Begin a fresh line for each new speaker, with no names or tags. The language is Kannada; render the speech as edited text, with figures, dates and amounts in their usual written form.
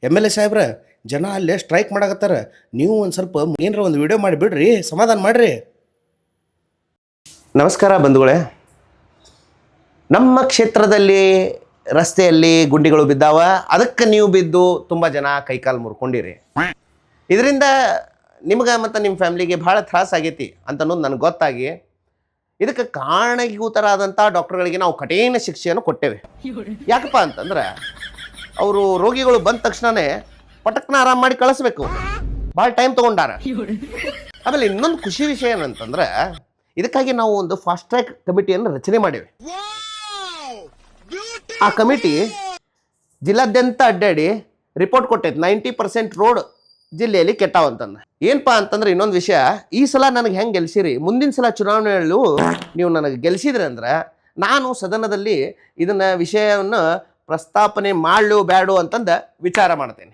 ಎಮ್ ಎಲ್ ಎ ಸಾಹೇಬ್ರ ಜನ ಅಲ್ಲೇ ಸ್ಟ್ರೈಕ್ ಮಾಡಕತ್ತಾರ. ನೀವು ಒಂದು ಸ್ವಲ್ಪ ಏನರ ಒಂದು ವಿಡಿಯೋ ಮಾಡಿ ಬಿಡ್ರಿ, ಸಮಾಧಾನ ಮಾಡಿರಿ.
ನಮಸ್ಕಾರ ಬಂಧುಗಳೇ. ನಮ್ಮ ಕ್ಷೇತ್ರದಲ್ಲಿ ರಸ್ತೆಯಲ್ಲಿ ಗುಂಡಿಗಳು ಬಿದ್ದಾವ. ಅದಕ್ಕೆ ನೀವು ಬಿದ್ದು ತುಂಬ ಜನ ಕೈಕಾಲು ಮುರ್ಕೊಂಡಿರಿ. ಇದರಿಂದ ನಿಮ್ಗೆ ಮತ್ತು ನಿಮ್ಮ ಫ್ಯಾಮ್ಲಿಗೆ ಭಾಳ ತ್ರಾಸಾಗೈತಿ ಅಂತ ಅನ್ನೋದು ನನಗೆ ಗೊತ್ತಾಗಿ ಇದಕ್ಕೆ ಕಾರಣೀಭೂತರಾದಂಥ ಡಾಕ್ಟರ್ಗಳಿಗೆ ನಾವು ಕಠಿಣ ಶಿಕ್ಷೆಯನ್ನು ಕೊಟ್ಟೇವೆ. ಯಾಕಪ್ಪ ಅಂತಂದ್ರೆ ಅವರು ರೋಗಿಗಳು ಬಂದ ತಕ್ಷಣವೇ ಪಟಕ್ನ ಆರಾಮ್ ಮಾಡಿ ಕಳಿಸ್ಬೇಕು. ಭಾಳ ಟೈಮ್ ತೊಗೊಂಡಾರ. ಆಮೇಲೆ ಇನ್ನೊಂದು ಖುಷಿ ವಿಷಯ ಏನಂತಂದ್ರೆ ಇದಕ್ಕಾಗಿ ನಾವು ಒಂದು ಫಾಸ್ಟ್ ಟ್ರ್ಯಾಕ್ ಕಮಿಟಿಯನ್ನು ರಚನೆ ಮಾಡಿವೆ. ಆ ಕಮಿಟಿ ಜಿಲ್ಲಾದ್ಯಂತ ಅಡ್ಡಾಡಿ ರಿಪೋರ್ಟ್ ಕೊಟ್ಟೈತೆ 90% ರೋಡ್ ಜಿಲ್ಲೆಯಲ್ಲಿ ಕೆಟ್ಟಾವಂತಂದು. ಏನಪ್ಪ ಅಂತಂದ್ರೆ ಇನ್ನೊಂದು ವಿಷಯ, ಈ ಸಲ ನನಗೆ ಹೆಂಗೆ ಗೆಲ್ಸಿರಿ, ಮುಂದಿನ ಸಲ ಚುನಾವಣೆಯಲ್ಲೂ ನೀವು ನನಗೆ ಗೆಲ್ಸಿದ್ರಿ ಅಂದ್ರೆ ನಾನು ಸದನದಲ್ಲಿ ಇದನ್ನ ವಿಷಯವನ್ನು ಪ್ರಸ್ತಾಪನೆ ಮಾಡಲು ಬೇಡ ಅಂತಂದು ವಿಚಾರ ಮಾಡ್ತೇನೆ.